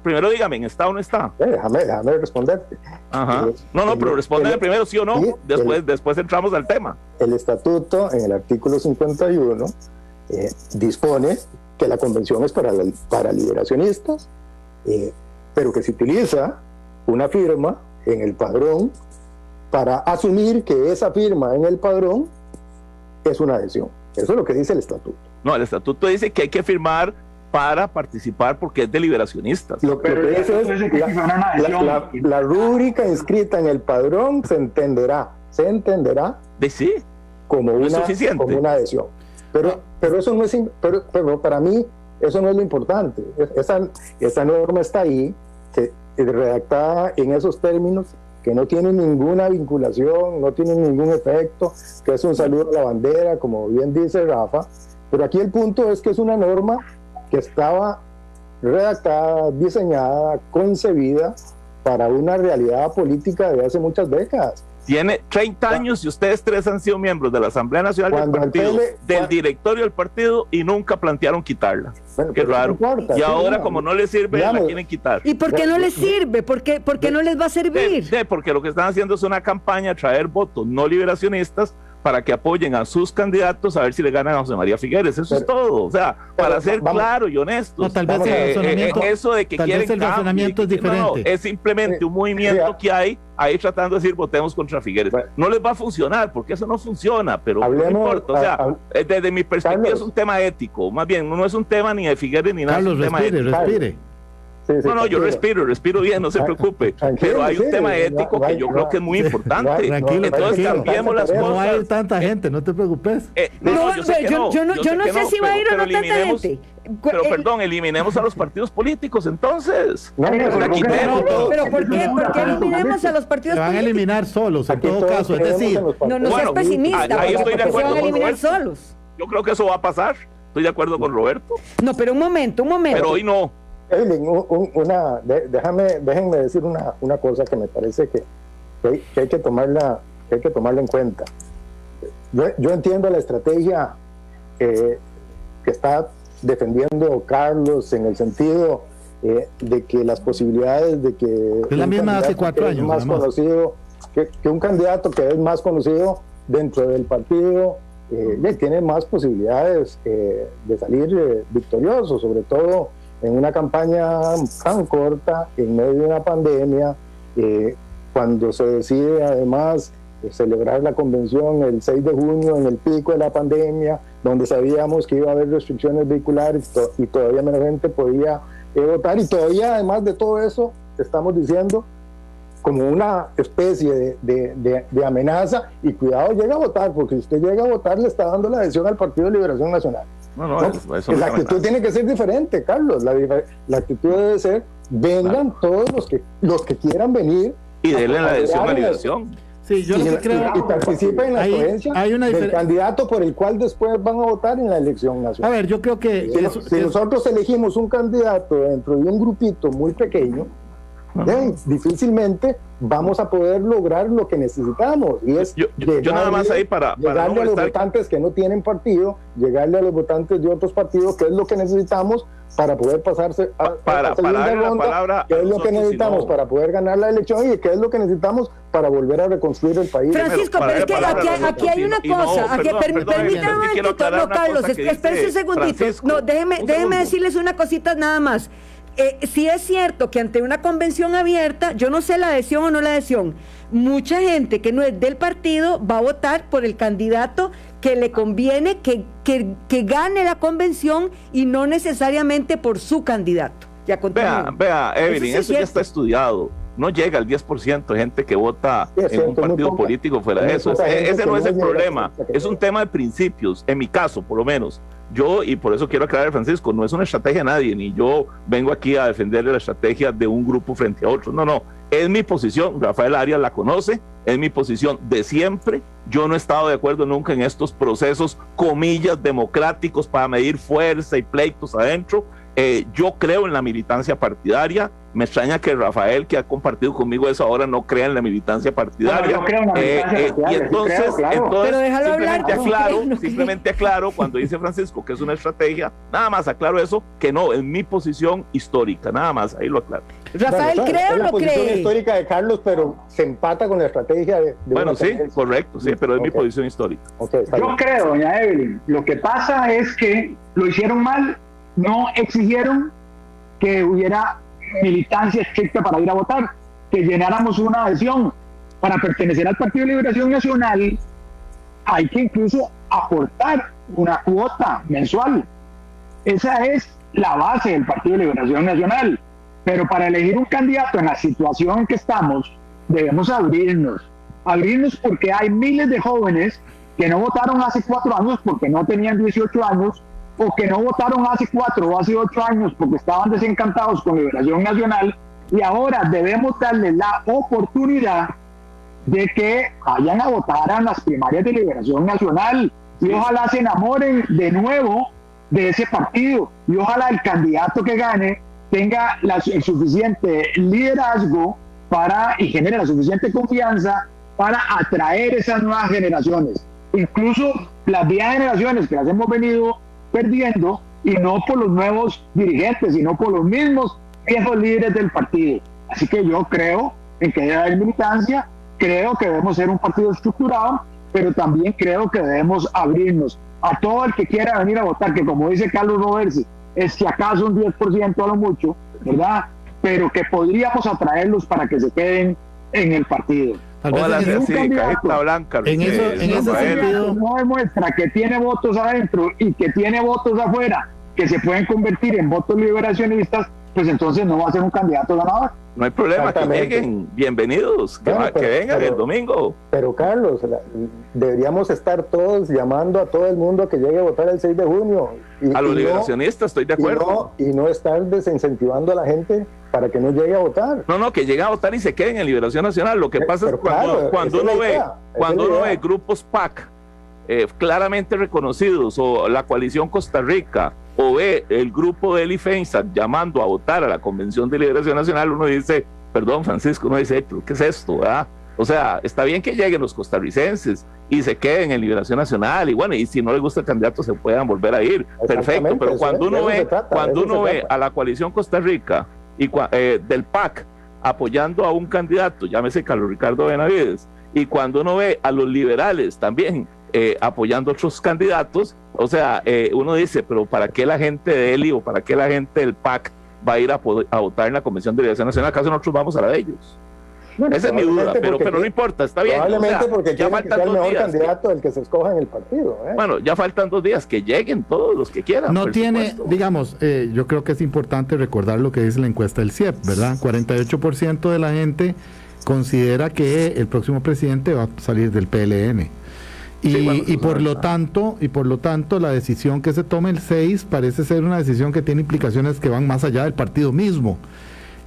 primero dígame, ¿está o no está? Déjame responderte. Ajá. Pero respóndeme primero sí o no, después entramos al tema. El estatuto, en el artículo 51, dispone que la convención es para liberacionistas, pero que se utiliza una firma en el padrón para asumir que esa firma en el padrón es una adhesión. Eso es lo que dice el estatuto. No, el estatuto dice que hay que firmar para participar porque es de liberacionistas. Lo que dice es la rúbrica inscrita en el padrón se entenderá de sí, como una adhesión. Pero eso no es, pero para mí eso no es lo importante. Esa norma está ahí, redactada en esos términos, que no tiene ninguna vinculación, no tiene ningún efecto, que es un saludo a la bandera, como bien dice Rafa. Pero aquí el punto es que es una norma que estaba redactada, diseñada, concebida para una realidad política de hace muchas décadas. Tiene 30 años y ustedes 3 han sido miembros de la Asamblea Nacional del partido, del directorio del partido, y nunca plantearon quitarla. Bueno, qué raro. No importa, y ahora, como no les sirve, la quieren quitar. ¿Y por qué no les sirve? ¿Por qué no les va a servir? Porque lo que están haciendo es una campaña, traer votos no liberacionistas para que apoyen a sus candidatos a ver si le ganan a José María Figueres. Eso es todo. O sea, para ser claro y honesto. No, tal vez el razonamiento, eso de que quieren el razonamiento es diferente. No, es simplemente un movimiento que hay ahí tratando de decir votemos contra Figueres. No les va a funcionar, porque eso no funciona, pero no importa. O sea, desde mi perspectiva, Carlos, es un tema ético. Más bien, no es un tema ni de Figueres ni nada. Carlos, respire. Sí, no, yo respiro bien, no se preocupe. Pero hay un tema ético que yo creo que es muy importante. Entonces cambiemos las cosas. No va a ir tanta gente, no te preocupes. Yo no sé si va a ir o no tanta gente. Pero perdón, eliminemos a los partidos políticos entonces. Pero ¿por qué eliminemos a los partidos políticos? Se van a eliminar solos, en todo caso. Es decir, no seas pesimista. Ahí estoy de acuerdo. Se van a eliminar solos. Yo creo que eso va a pasar. Estoy de acuerdo con Roberto. No, pero un momento. Pero hoy no. Evelyn, déjenme decir una cosa que me parece que hay que tomarla en cuenta. Yo entiendo la estrategia que está defendiendo Carlos, en el sentido de que las posibilidades de que es la misma hace 4 años más conocido, que un candidato que es más conocido dentro del partido tiene más posibilidades de salir victorioso, sobre todo en una campaña tan corta, en medio de una pandemia, cuando se decide además celebrar la convención el 6 de junio, en el pico de la pandemia, donde sabíamos que iba a haber restricciones vehiculares y todavía menos gente podía votar, y todavía además de todo eso estamos diciendo como una especie de amenaza, y cuidado, llega a votar, porque si usted llega a votar le está dando la adhesión al Partido de Liberación Nacional. Eso la actitud tiene que ser diferente, Carlos. La actitud debe ser, vengan todos los que quieran venir y denle la adhesión a Liberación. Sí, yo lo que creo, y participen en la escogencia del candidato por el cual después van a votar en la elección nacional. A ver, yo creo que si nosotros elegimos un candidato dentro de un grupito muy pequeño, difícilmente vamos a poder lograr lo que necesitamos, y es yo nada más ahí para llegarle a los votantes que no tienen partido, llegarle a los votantes de otros partidos, que es lo que necesitamos para poder pasarse a la segunda ronda, que es lo que necesitamos para poder ganar la elección, y que es lo que necesitamos para volver a reconstruir el país. Francisco, pero es que aquí hay una cosa, permítame un momentito, no, Carlos, espérese un segundito, no, déjeme decirles una cosita nada más. Sí es cierto que ante una convención abierta, yo no sé la adhesión o no la adhesión, mucha gente que no es del partido va a votar por el candidato que le conviene que gane la convención, y no necesariamente por su candidato. Ya vea, Evelyn, eso ya está estudiado. No llega al 10% de gente que vota en un partido político fuera de eso. Ese no es el problema. Es un tema de principios, en mi caso, por lo menos. Yo, y por eso quiero aclarar, Francisco, no es una estrategia de nadie, ni yo vengo aquí a defenderle la estrategia de un grupo frente a otro. No. Es mi posición, Rafael Arias la conoce, es mi posición de siempre. Yo no he estado de acuerdo nunca en estos procesos, comillas, democráticos para medir fuerza y pleitos adentro. Yo creo en la militancia partidaria. Me extraña que Rafael, que ha compartido conmigo eso ahora, no crea en la militancia partidaria. No creo en la militancia partidaria. Y entonces, pero déjalo simplemente aclaro cuando dice Francisco que es una estrategia, nada más aclaro eso, que no, es mi posición histórica, nada más, ahí lo aclaro. Rafael, ¿cree o no cree? Es la posición histórica de Carlos, pero se empata con la estrategia de bueno, sí, correcto, sí, pero es mi posición histórica. Yo creo, doña Evelyn, lo que pasa es que lo hicieron mal, no exigieron que hubiera militancia estricta para ir a votar, que llenáramos una adhesión. Para pertenecer al Partido de Liberación Nacional hay que incluso aportar una cuota mensual. Esa es la base del Partido de Liberación Nacional. Pero para elegir un candidato en la situación en que estamos, debemos abrirnos porque hay miles de jóvenes que no votaron hace 4 años porque no tenían 18 años, o que no votaron hace 4 o hace 8 años porque estaban desencantados con Liberación Nacional, y ahora debemos darles la oportunidad de que vayan a votar a las primarias de Liberación Nacional, y ojalá se enamoren de nuevo de ese partido, y ojalá el candidato que gane tenga el suficiente liderazgo y genere la suficiente confianza para atraer esas nuevas generaciones, incluso las viejas generaciones que las hemos venido perdiendo, y no por los nuevos dirigentes, sino por los mismos viejos líderes del partido. Así que yo creo en que debe haber militancia, creo que debemos ser un partido estructurado, pero también creo que debemos abrirnos a todo el que quiera venir a votar, que como dice Carlos Roversi, es si acaso un 10% a lo mucho, ¿verdad? Pero que podríamos atraerlos para que se queden en el partido. Blanca, en ese sentido, no demuestra que tiene votos adentro y que tiene votos afuera que se pueden convertir en votos liberacionistas, pues entonces no va a ser un candidato ganador. No hay problema, que lleguen, bienvenidos, que vengan el domingo. Pero Carlos, deberíamos estar todos llamando a todo el mundo a que llegue a votar el 6 de junio. A los liberacionistas, estoy de acuerdo. Y no estar desincentivando a la gente para que no llegue a votar. No, que llegue a votar y se queden en Liberación Nacional. Lo que pasa es cuando uno ve grupos PAC claramente reconocidos, o la coalición Costa Rica, o ve el grupo de Eli Feinsack llamando a votar a la Convención de Liberación Nacional, uno dice, perdón Francisco, uno dice, ¿qué es esto? ¿verdad? O sea, está bien que lleguen los costarricenses y se queden en Liberación Nacional, y bueno, y si no les gusta el candidato se puedan volver a ir, perfecto, pero cuando uno ve a la coalición Costa Rica y del PAC apoyando a un candidato, llámese Carlos Ricardo Benavides, y cuando uno ve a los liberales también apoyando a otros candidatos, o sea, uno dice, pero ¿para qué la gente de Eli o para qué la gente del PAC va a ir a votar en la Convención de Liberación Nacional? ¿Acaso nosotros vamos a la de ellos? Bueno, esa es mi duda, pero no importa, está bien. Probablemente porque ya faltan que sea el mejor candidato el que se escoja en el partido. Bueno, ya faltan 2 días, que lleguen todos los que quieran. No tiene, supuesto. Digamos, yo creo que es importante recordar lo que dice la encuesta del CIEP, ¿verdad? 48% de la gente considera que el próximo presidente va a salir del PLN. Y por lo tanto la decisión que se tome el 6 parece ser una decisión que tiene implicaciones que van más allá del partido mismo.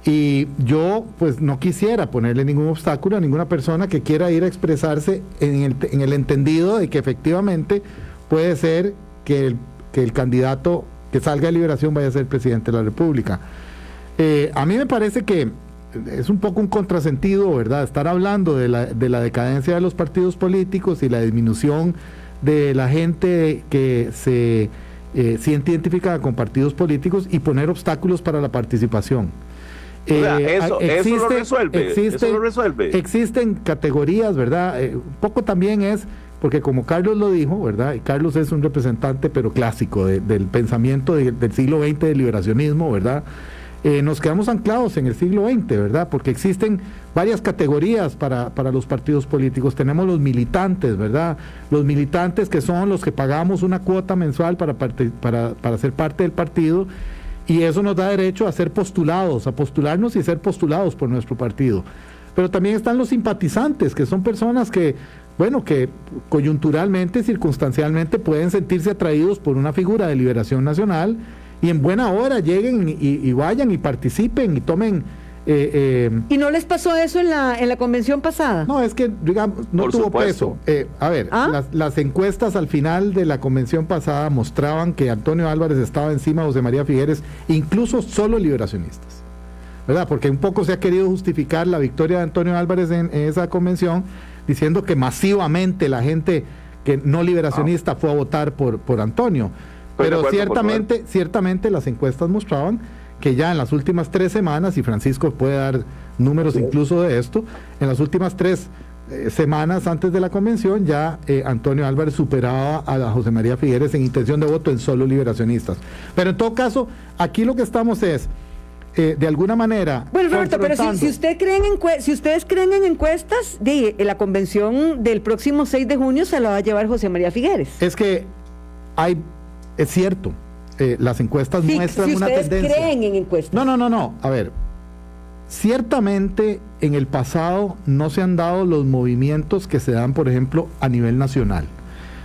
Y yo pues no quisiera ponerle ningún obstáculo a ninguna persona que quiera ir a expresarse en el entendido de que efectivamente puede ser que el candidato que salga de Liberación vaya a ser presidente de la República. A mí me parece que es un poco un contrasentido, ¿verdad? Estar hablando de la decadencia de los partidos políticos y la disminución de la gente que se siente identificada con partidos políticos y poner obstáculos para la participación. Eso lo resuelve. Existen categorías, ¿verdad? Un poco también es, porque como Carlos lo dijo, ¿verdad? Y Carlos es un representante pero clásico del pensamiento del siglo XX, del liberacionismo, ¿verdad? Nos quedamos anclados en el siglo XX, ¿verdad? Porque existen varias categorías para los partidos políticos. Tenemos los militantes, ¿verdad? Los militantes que son los que pagamos una cuota mensual para ser parte del partido, y eso nos da derecho a ser postulados, a postularnos y ser postulados por nuestro partido. Pero también están los simpatizantes, que son personas que coyunturalmente, circunstancialmente pueden sentirse atraídos por una figura de liberación nacional y en buena hora lleguen y vayan y participen y tomen... ¿Y no les pasó eso en la convención pasada? No, es que, digamos, no Por tuvo supuesto. peso. Las encuestas al final de la convención pasada mostraban que Antonio Álvarez estaba encima de José María Figueres, incluso solo liberacionistas, ¿verdad? Porque un poco se ha querido justificar la victoria de Antonio Álvarez en esa convención, diciendo que masivamente la gente que no liberacionista fue a votar por Antonio. Pero ciertamente las encuestas mostraban que ya en las últimas 3 semanas, y Francisco puede dar números incluso de esto, en las últimas 3 semanas antes de la convención ya Antonio Álvarez superaba a José María Figueres en intención de voto en solo liberacionistas. Pero en todo caso, aquí lo que estamos es, de alguna manera... Bueno, Roberto, pero si ustedes creen en encuestas, la convención del próximo 6 de junio se la va a llevar José María Figueres. Es que es cierto, las encuestas muestran una tendencia. ¿Ustedes creen en encuestas? No. A ver, ciertamente en el pasado no se han dado los movimientos que se dan, por ejemplo, a nivel nacional.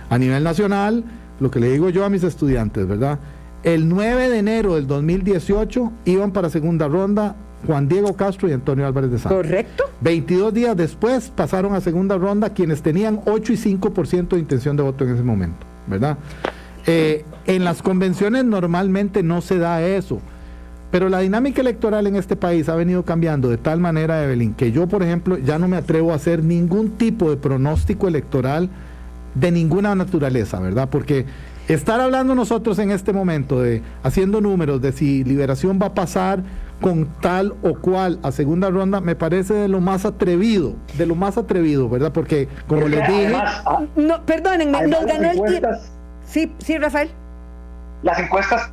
A nivel nacional, lo que le digo yo a mis estudiantes, ¿verdad? El 9 de enero del 2018 iban para segunda ronda Juan Diego Castro y Antonio Álvarez de Santos. ¿Correcto? 22 días después pasaron a segunda ronda quienes tenían 8 y 5% de intención de voto en ese momento, ¿verdad? En las convenciones normalmente no se da eso, pero la dinámica electoral en este país ha venido cambiando de tal manera, Evelyn, que yo, por ejemplo, ya no me atrevo a hacer ningún tipo de pronóstico electoral de ninguna naturaleza, ¿verdad? Porque estar hablando nosotros en este momento haciendo números de si Liberación va a pasar con tal o cual a segunda ronda, me parece de lo más atrevido, ¿verdad? Porque, como les dije... No, perdónenme, nos ganó el tiempo. Sí, Rafael. Las encuestas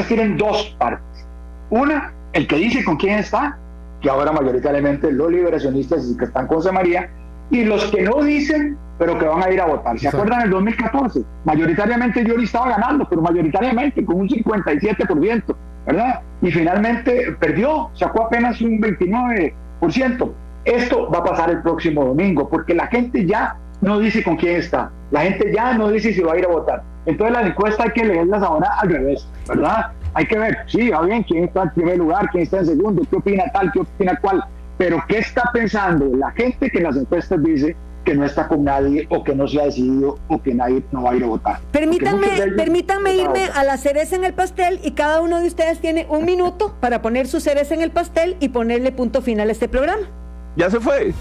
tienen 2 partes. Una, el que dice con quién está, que ahora mayoritariamente los liberacionistas que están con José María, y los que no dicen, pero que van a ir a votar. ¿Se acuerdan del 2014? Mayoritariamente Yoli estaba ganando, pero mayoritariamente con un 57%, ¿verdad? Y finalmente perdió, sacó apenas un 29%. Esto va a pasar el próximo domingo, porque la gente ya no dice con quién está, la gente ya no dice si va a ir a votar. Entonces las encuestas hay que leerlas ahora al revés, ¿verdad? Hay que ver, sí, va bien, quién está en primer lugar, quién está en segundo, qué opina tal, qué opina cual, pero qué está pensando la gente que en las encuestas dice que no está con nadie o que no se ha decidido o que nadie no va a ir a votar. Permítanme irme a la cereza en el pastel, y cada uno de ustedes tiene 1 minuto para poner su cereza en el pastel y ponerle punto final a este programa. Ya se fue.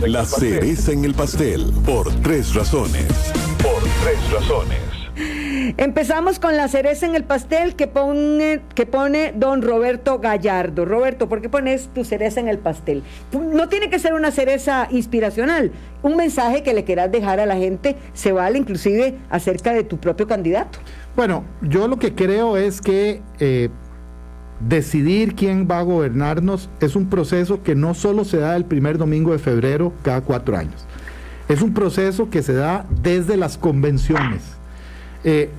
La cereza en el pastel, por 3 razones. Empezamos con la cereza en el pastel que pone don Roberto Gallardo. Roberto, ¿por qué pones tu cereza en el pastel? No tiene que ser una cereza inspiracional. Un mensaje que le quieras dejar a la gente se vale inclusive acerca de tu propio candidato. Bueno, yo lo que creo es que decidir quién va a gobernarnos es un proceso que no solo se da el primer domingo de febrero cada 4 años. Es un proceso que se da desde las convenciones.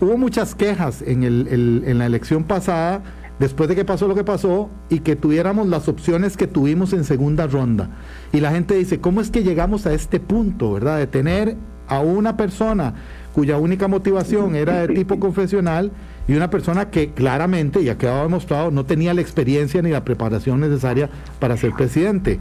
Hubo muchas quejas en la elección pasada, después de que pasó lo que pasó, y que tuviéramos las opciones que tuvimos en segunda ronda. Y la gente dice, ¿cómo es que llegamos a este punto, verdad? De tener a una persona cuya única motivación era de tipo confesional, y una persona que claramente, ya quedaba demostrado, no tenía la experiencia ni la preparación necesaria para ser presidente.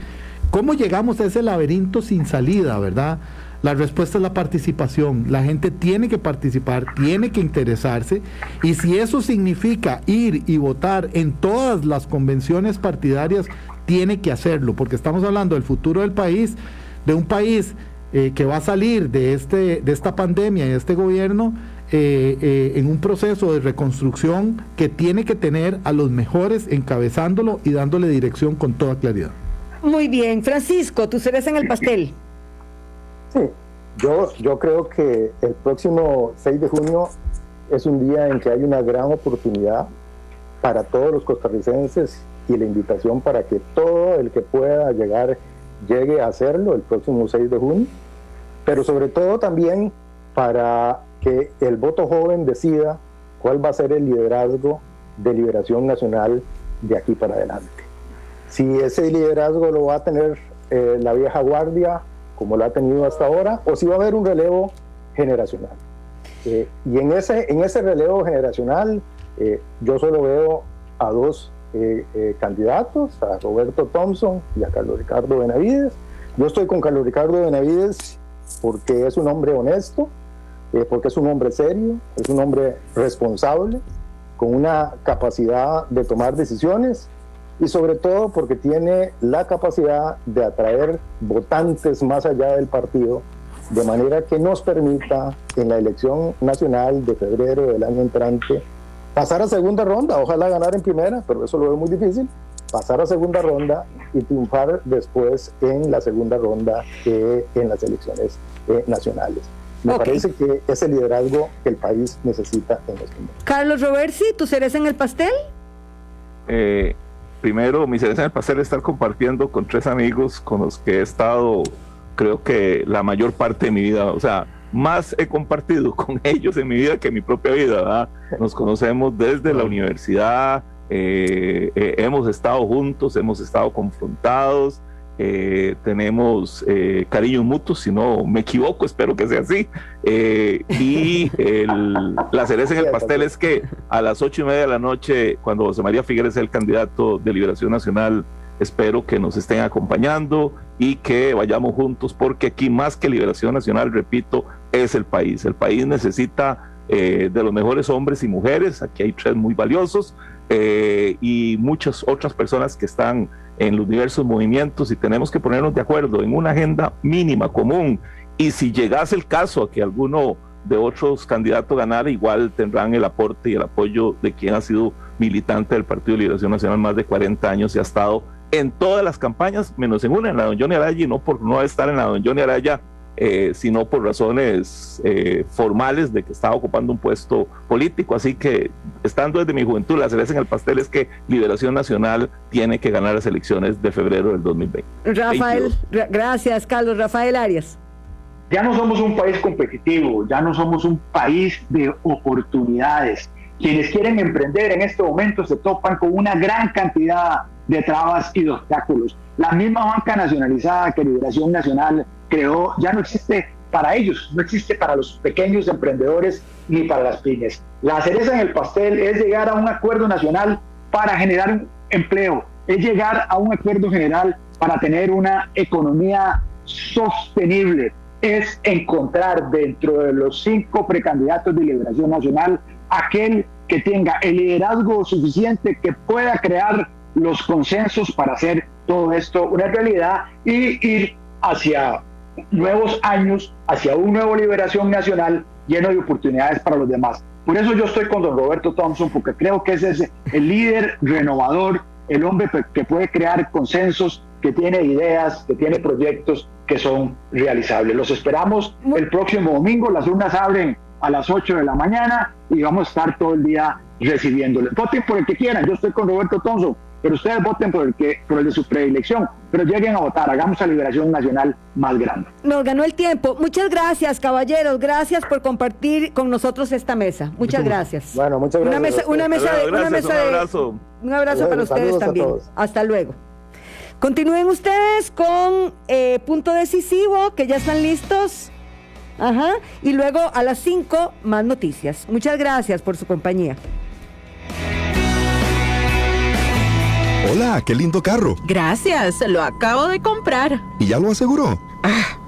¿Cómo llegamos a ese laberinto sin salida, verdad? La respuesta es la participación. La gente tiene que participar, tiene que interesarse, y si eso significa ir y votar en todas las convenciones partidarias, tiene que hacerlo, porque estamos hablando del futuro del país, de un país que va a salir de esta pandemia y de este gobierno en un proceso de reconstrucción que tiene que tener a los mejores encabezándolo y dándole dirección con toda claridad. Muy bien, Francisco, tu cereza en el pastel. Sí, yo creo que el próximo 6 de junio es un día en que hay una gran oportunidad para todos los costarricenses y la invitación para que todo el que pueda llegue a hacerlo el próximo 6 de junio, pero sobre todo también para que el voto joven decida cuál va a ser el liderazgo de Liberación Nacional de aquí para adelante. Si ese liderazgo lo va a tener la vieja guardia, como lo ha tenido hasta ahora, o si va a haber un relevo generacional. Y en ese relevo generacional, yo solo veo a dos candidatos, a Roberto Thompson y a Carlos Ricardo Benavides. Yo estoy con Carlos Ricardo Benavides porque es un hombre honesto, porque es un hombre serio, es un hombre responsable, con una capacidad de tomar decisiones y sobre todo porque tiene la capacidad de atraer votantes más allá del partido, de manera que nos permita en la elección nacional de febrero del año entrante pasar a segunda ronda, ojalá ganar en primera, pero eso lo veo muy difícil, pasar a segunda ronda y triunfar después en la segunda ronda en las elecciones nacionales. Me parece que es el liderazgo que el país necesita en este momento. Carlos Roversi, ¿tu cereza en el pastel? Primero, mi cereza en el pastel es estar compartiendo con 3 amigos con los que he estado, creo que la mayor parte de mi vida, o sea, más he compartido con ellos en mi vida que en mi propia vida, ¿verdad? Nos conocemos desde la universidad, hemos estado juntos, hemos estado confrontados, tenemos cariños mutuos, si no me equivoco, espero que sea así, y la cereza en el pastel es que a las 8:30 de la noche, cuando José María Figueres es el candidato de Liberación Nacional, espero que nos estén acompañando y que vayamos juntos, porque aquí más que Liberación Nacional, repito, es el país. El país necesita de los mejores hombres y mujeres, aquí hay 3 muy valiosos, y muchas otras personas que están en los diversos movimientos, y tenemos que ponernos de acuerdo en una agenda mínima, común, y si llegase el caso a que alguno de otros candidatos ganara, igual tendrán el aporte y el apoyo de quien ha sido militante del Partido de Liberación Nacional más de 40 años y ha estado en todas las campañas, menos en una, en la don Johnny Araya, y no por no estar en la don Johnny Araya, sino por razones formales de que estaba ocupando un puesto político. Así que, estando desde mi juventud, la cereza en el pastel es que Liberación Nacional tiene que ganar las elecciones de febrero del 2020. Rafael, gracias, Carlos. Rafael Arias. Ya no somos un país competitivo, ya no somos un país de oportunidades. Quienes quieren emprender en este momento se topan con una gran cantidad de trabas y de obstáculos. La misma banca nacionalizada que Liberación Nacional creó ya no existe para ellos, no existe para los pequeños emprendedores ni para las pymes. La cereza en el pastel es llegar a un acuerdo nacional para generar un empleo, es llegar a un acuerdo general para tener una economía sostenible, es encontrar dentro de los 5 precandidatos de Liberación Nacional aquel que tenga el liderazgo suficiente, que pueda crear los consensos para hacer todo esto una realidad y ir hacia nuevos años, hacia una nueva Liberación Nacional lleno de oportunidades para los demás. Por eso yo estoy con don Roberto Thompson, porque creo que ese es el líder renovador, el hombre que puede crear consensos, que tiene ideas, que tiene proyectos que son realizables. Los esperamos el próximo domingo, las urnas abren a las 8 de la mañana y vamos a estar todo el día recibiéndoles. Voten por el que quieran, yo estoy con Roberto Thompson, pero ustedes voten por el de su predilección, pero lleguen a votar, hagamos la Liberación Nacional más grande. Nos ganó el tiempo. Muchas gracias, caballeros, gracias por compartir con nosotros esta mesa. Muchas gracias. Bueno, muchas gracias. Un abrazo para ustedes también. Hasta luego. Continúen ustedes con Punto Decisivo, que ya están listos. Ajá. Y luego a las 5 más noticias. Muchas gracias por su compañía. Hola, qué lindo carro. Gracias, lo acabo de comprar. ¿Y ya lo aseguró?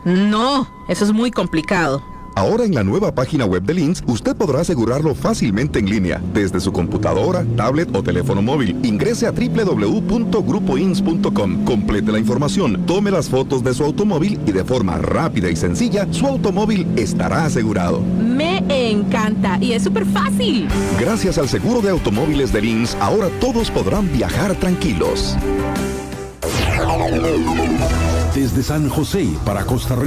No, eso es muy complicado. Ahora en la nueva página web de Links, usted podrá asegurarlo fácilmente en línea, desde su computadora, tablet o teléfono móvil. Ingrese a www.grupoins.com, complete la información, tome las fotos de su automóvil y de forma rápida y sencilla, su automóvil estará asegurado. Me encanta y es súper fácil. Gracias al seguro de automóviles de Links, ahora todos podrán viajar tranquilos. Desde San José para Costa Rica.